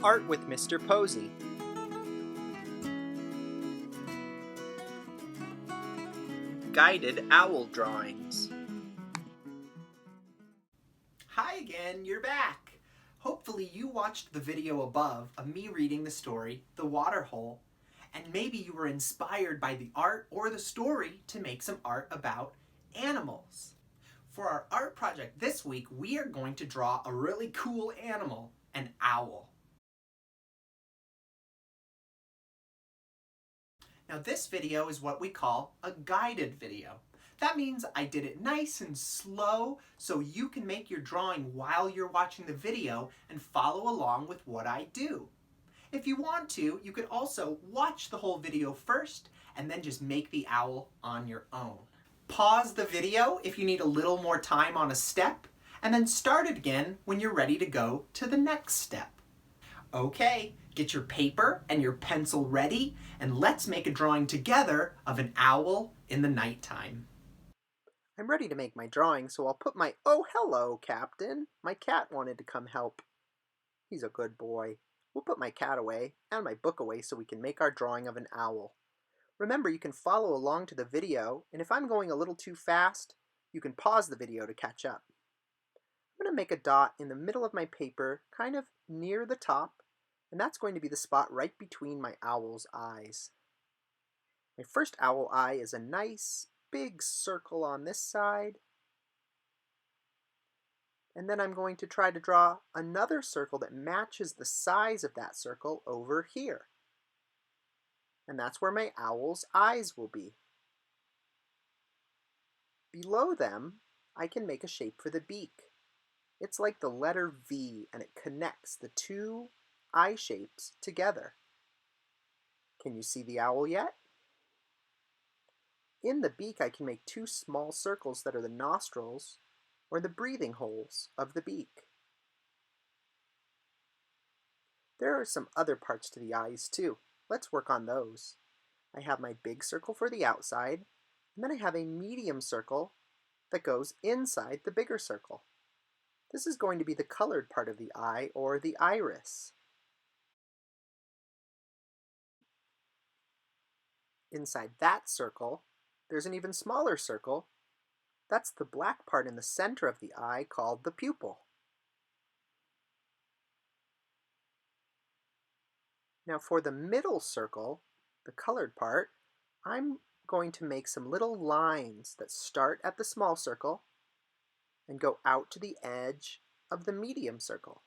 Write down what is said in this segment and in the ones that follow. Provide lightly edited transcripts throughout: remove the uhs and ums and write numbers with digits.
Art with Mr. Posey. Guided owl drawings. Hi again, you're back. Hopefully you watched the video above of me reading the story, The Water Hole, and maybe you were inspired by the art or the story to make some art about animals. For our art project this week, we are going to draw a really cool animal, an owl. Now this video is what we call a guided video. That means I did it nice and slow so you can make your drawing while you're watching the video and follow along with what I do. If you want to, you could also watch the whole video first and then just make the owl on your own. Pause the video if you need a little more time on a step, and then start it again when you're ready to go to the next step. Okay, get your paper and your pencil ready, and let's make a drawing together of an owl in the nighttime. I'm ready to make my drawing, so I'll put my "Oh, hello, Captain." My cat wanted to come help. He's a good boy. We'll put my cat away and my book away so we can make our drawing of an owl. Remember, you can follow along to the video, and if I'm going a little too fast, you can pause the video to catch up. I'm going to make a dot in the middle of my paper, kind of near the top, and that's going to be the spot right between my owl's eyes. My first owl eye is a nice big circle on this side, and then I'm going to try to draw another circle that matches the size of that circle over here. And that's where my owl's eyes will be. Below them, I can make a shape for the beak. It's like the letter V, and it connects the two eye shapes together. Can you see the owl yet? In the beak, I can make two small circles that are the nostrils, or the breathing holes of the beak. There are some other parts to the eyes too. Let's work on those. I have my big circle for the outside, and then I have a medium circle that goes inside the bigger circle. This is going to be the colored part of the eye, or the iris. Inside that circle, there's an even smaller circle. That's the black part in the center of the eye called the pupil. Now for the middle circle, the colored part, I'm going to make some little lines that start at the small circle and go out to the edge of the medium circle.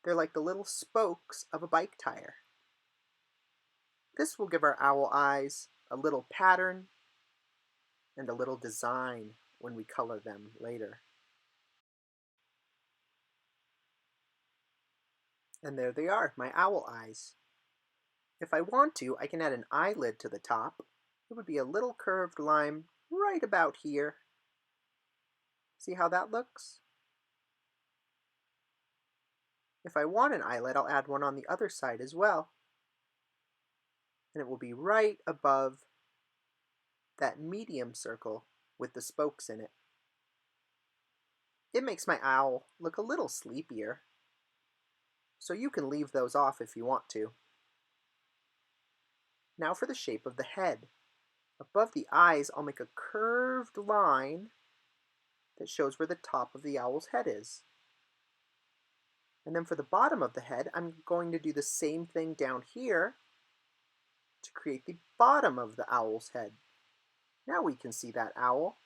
They're like the little spokes of a bike tire. This will give our owl eyes a little pattern and a little design when we color them later. And there they are, my owl eyes. If I want to, I can add an eyelid to the top. It would be a little curved line right about here. See how that looks? If I want an eyelid, I'll add one on the other side as well. And it will be right above that medium circle with the spokes in it. It makes my owl look a little sleepier, so you can leave those off if you want to. Now for the shape of the head. Above the eyes, I'll make a curved line that shows where the top of the owl's head is. And then for the bottom of the head, I'm going to do the same thing down here to create the bottom of the owl's head. Now we can see that owl.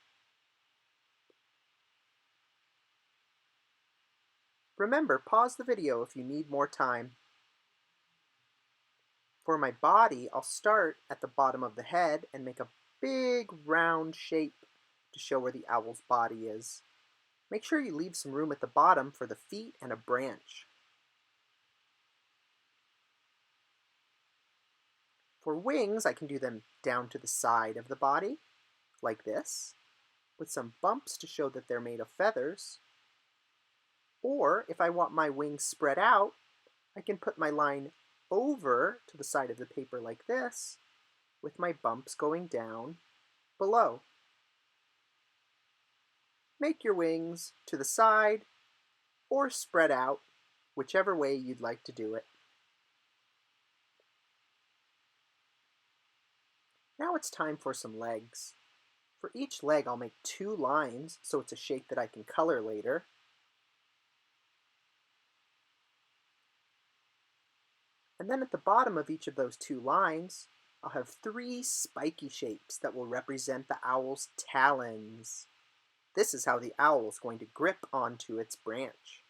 Remember, pause the video if you need more time. For my body, I'll start at the bottom of the head and make a big round shape to show where the owl's body is. Make sure you leave some room at the bottom for the feet and a branch. For wings, I can do them down to the side of the body, like this, with some bumps to show that they're made of feathers. Or, if I want my wings spread out, I can put my line over to the side of the paper like this, with my bumps going down below. Make your wings to the side or spread out, whichever way you'd like to do it. Now it's time for some legs. For each leg I'll make 2 lines so it's a shape that I can color later. And then at the bottom of each of those 2 lines, I'll have 3 spiky shapes that will represent the owl's talons. This is how the owl is going to grip onto its branch.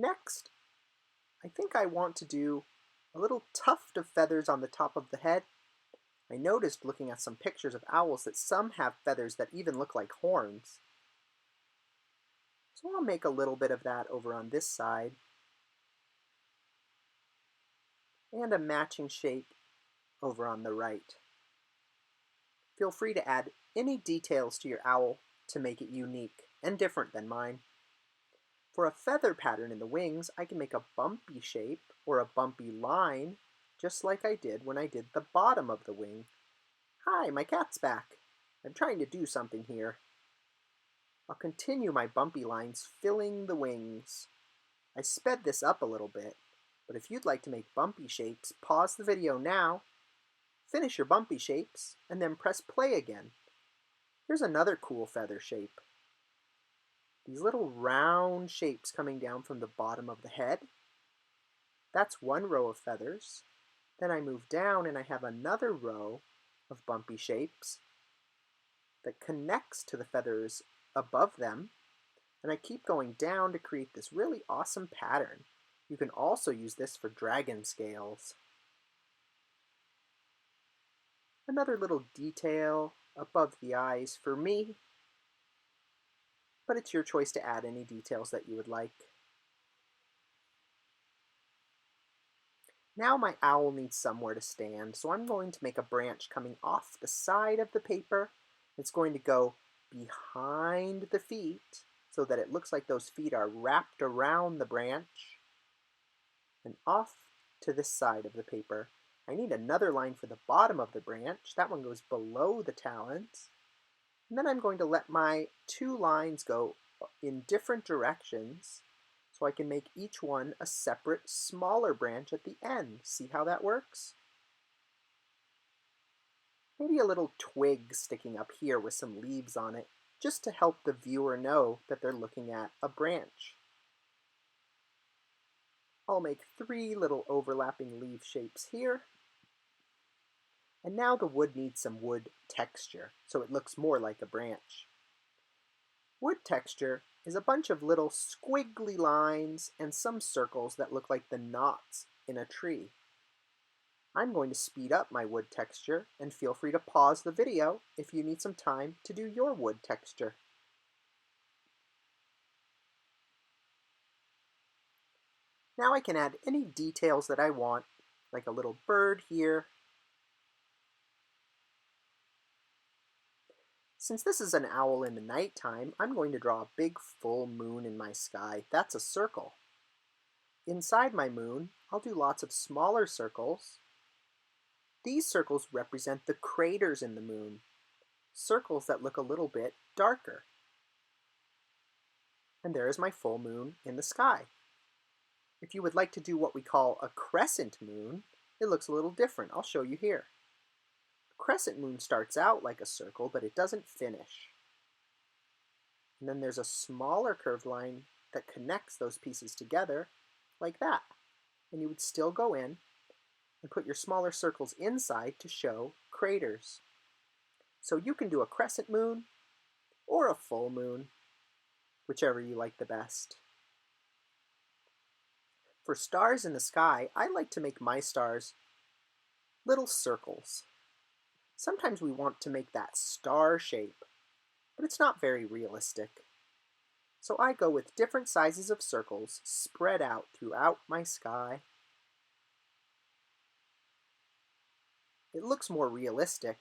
Next, I think I want to do a little tuft of feathers on the top of the head. I noticed looking at some pictures of owls that some have feathers that even look like horns. So I'll make a little bit of that over on this side, and a matching shape over on the right. Feel free to add any details to your owl to make it unique and different than mine. For a feather pattern in the wings, I can make a bumpy shape or a bumpy line, just like I did when I did the bottom of the wing. Hi, my cat's back. I'm trying to do something here. I'll continue my bumpy lines filling the wings. I sped this up a little bit, but if you'd like to make bumpy shapes, pause the video now, finish your bumpy shapes, and then press play again. Here's another cool feather shape. These little round shapes coming down from the bottom of the head. That's one row of feathers. Then I move down and I have another row of bumpy shapes that connects to the feathers above them. And I keep going down to create this really awesome pattern. You can also use this for dragon scales. Another little detail above the eyes for me, but it's your choice to add any details that you would like. Now my owl needs somewhere to stand, so I'm going to make a branch coming off the side of the paper. It's going to go behind the feet so that it looks like those feet are wrapped around the branch, and off to this side of the paper. I need another line for the bottom of the branch. That one goes below the talons. And then I'm going to let my 2 lines go in different directions so I can make each one a separate, smaller branch at the end. See how that works? Maybe a little twig sticking up here with some leaves on it, just to help the viewer know that they're looking at a branch. I'll make 3 little overlapping leaf shapes here. And now the wood needs some wood texture, so it looks more like a branch. Wood texture is a bunch of little squiggly lines and some circles that look like the knots in a tree. I'm going to speed up my wood texture, and feel free to pause the video if you need some time to do your wood texture. Now I can add any details that I want, like a little bird here. Since this is an owl in the nighttime, I'm going to draw a big full moon in my sky. That's a circle. Inside my moon, I'll do lots of smaller circles. These circles represent the craters in the moon, circles that look a little bit darker. And there is my full moon in the sky. If you would like to do what we call a crescent moon, it looks a little different. I'll show you here. A crescent moon starts out like a circle, but it doesn't finish. And then there's a smaller curved line that connects those pieces together, like that. And you would still go in and put your smaller circles inside to show craters. So you can do a crescent moon or a full moon, whichever you like the best. For stars in the sky, I like to make my stars little circles. Sometimes we want to make that star shape, but it's not very realistic. So I go with different sizes of circles spread out throughout my sky. It looks more realistic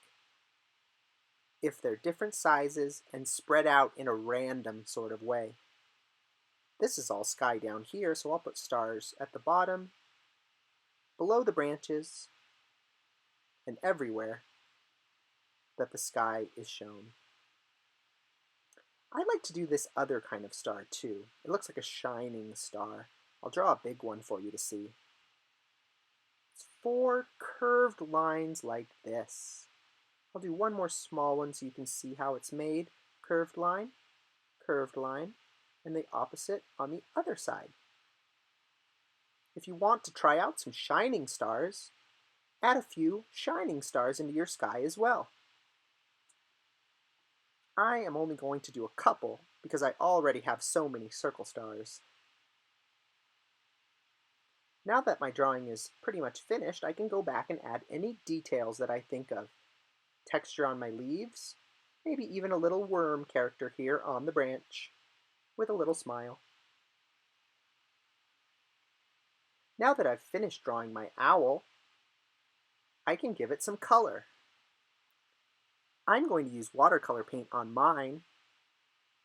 if they're different sizes and spread out in a random sort of way. This is all sky down here, so I'll put stars at the bottom, below the branches, and everywhere that the sky is shown. I like to do this other kind of star too. It looks like a shining star. I'll draw a big one for you to see. It's four curved lines like this. I'll do one more small one so you can see how it's made. Curved line, and the opposite on the other side. If you want to try out some shining stars, add a few shining stars into your sky as well. I am only going to do a couple because I already have so many circle stars. Now that my drawing is pretty much finished, I can go back and add any details that I think of. Texture on my leaves, maybe even a little worm character here on the branch, with a little smile. Now that I've finished drawing my owl, I can give it some color. I'm going to use watercolor paint on mine,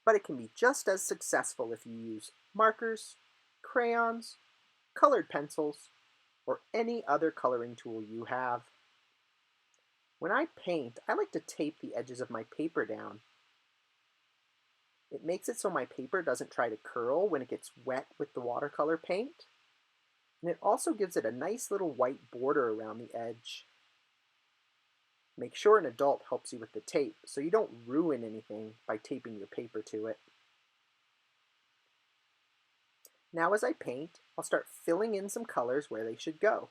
but it can be just as successful if you use markers, crayons, colored pencils, or any other coloring tool you have. When I paint, I like to tape the edges of my paper down. It makes it so my paper doesn't try to curl when it gets wet with the watercolor paint, and it also gives it a nice little white border around the edge. Make sure an adult helps you with the tape so you don't ruin anything by taping your paper to it. Now as I paint, I'll start filling in some colors where they should go.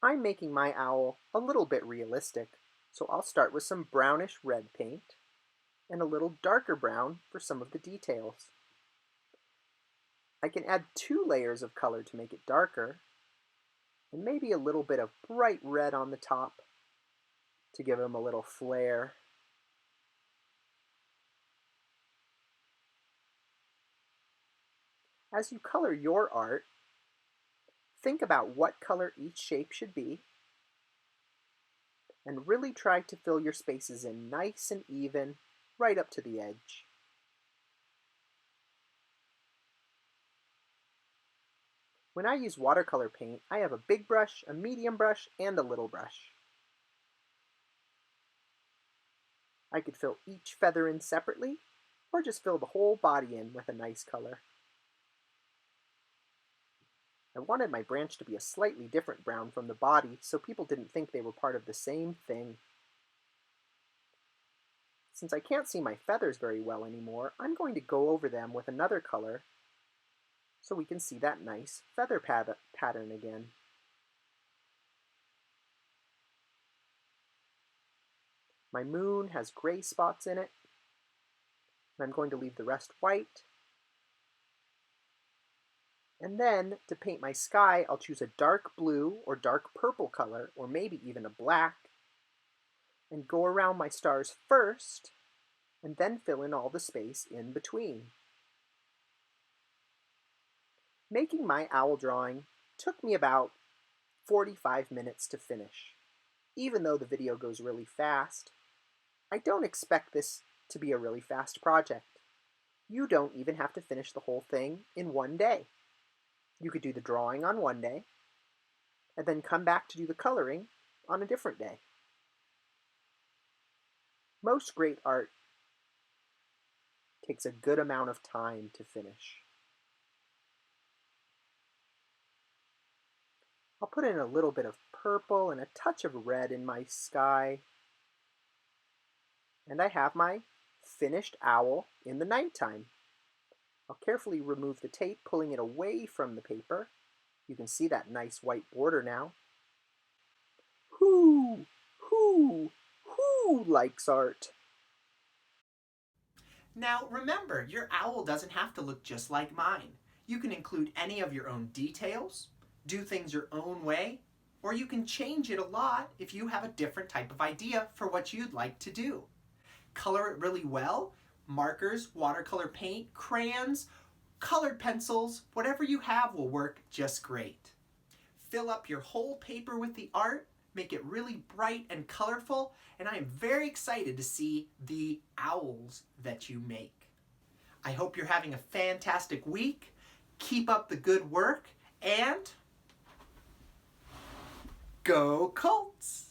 I'm making my owl a little bit realistic, so I'll start with some brownish red paint and a little darker brown for some of the details. I can add 2 layers of color to make it darker, and maybe a little bit of bright red on the top to give him a little flair. As you color your art, think about what color each shape should be, and really try to fill your spaces in nice and even right up to the edge. When I use watercolor paint, I have a big brush, a medium brush, and a little brush. I could fill each feather in separately, or just fill the whole body in with a nice color. I wanted my branch to be a slightly different brown from the body so people didn't think they were part of the same thing. Since I can't see my feathers very well anymore, I'm going to go over them with another color so we can see that nice feather pattern again. My moon has gray spots in it, and I'm going to leave the rest white. And then, to paint my sky, I'll choose a dark blue or dark purple color, or maybe even a black, and go around my stars first, and then fill in all the space in between. Making my owl drawing took me about 45 minutes to finish. Even though the video goes really fast, I don't expect this to be a really fast project. You don't even have to finish the whole thing in one day. You could do the drawing on one day, and then come back to do the coloring on a different day. Most great art takes a good amount of time to finish. I'll put in a little bit of purple and a touch of red in my sky. And I have my finished owl in the nighttime. I'll carefully remove the tape, pulling it away from the paper. You can see that nice white border now. Who likes art? Now remember, your owl doesn't have to look just like mine. You can include any of your own details, do things your own way, or you can change it a lot if you have a different type of idea for what you'd like to do. Color it really well. Markers, watercolor paint, crayons, colored pencils, whatever you have will work just great. Fill up your whole paper with the art, make it really bright and colorful, and I am very excited to see the owls that you make. I hope you're having a fantastic week. Keep up the good work, and go Colts!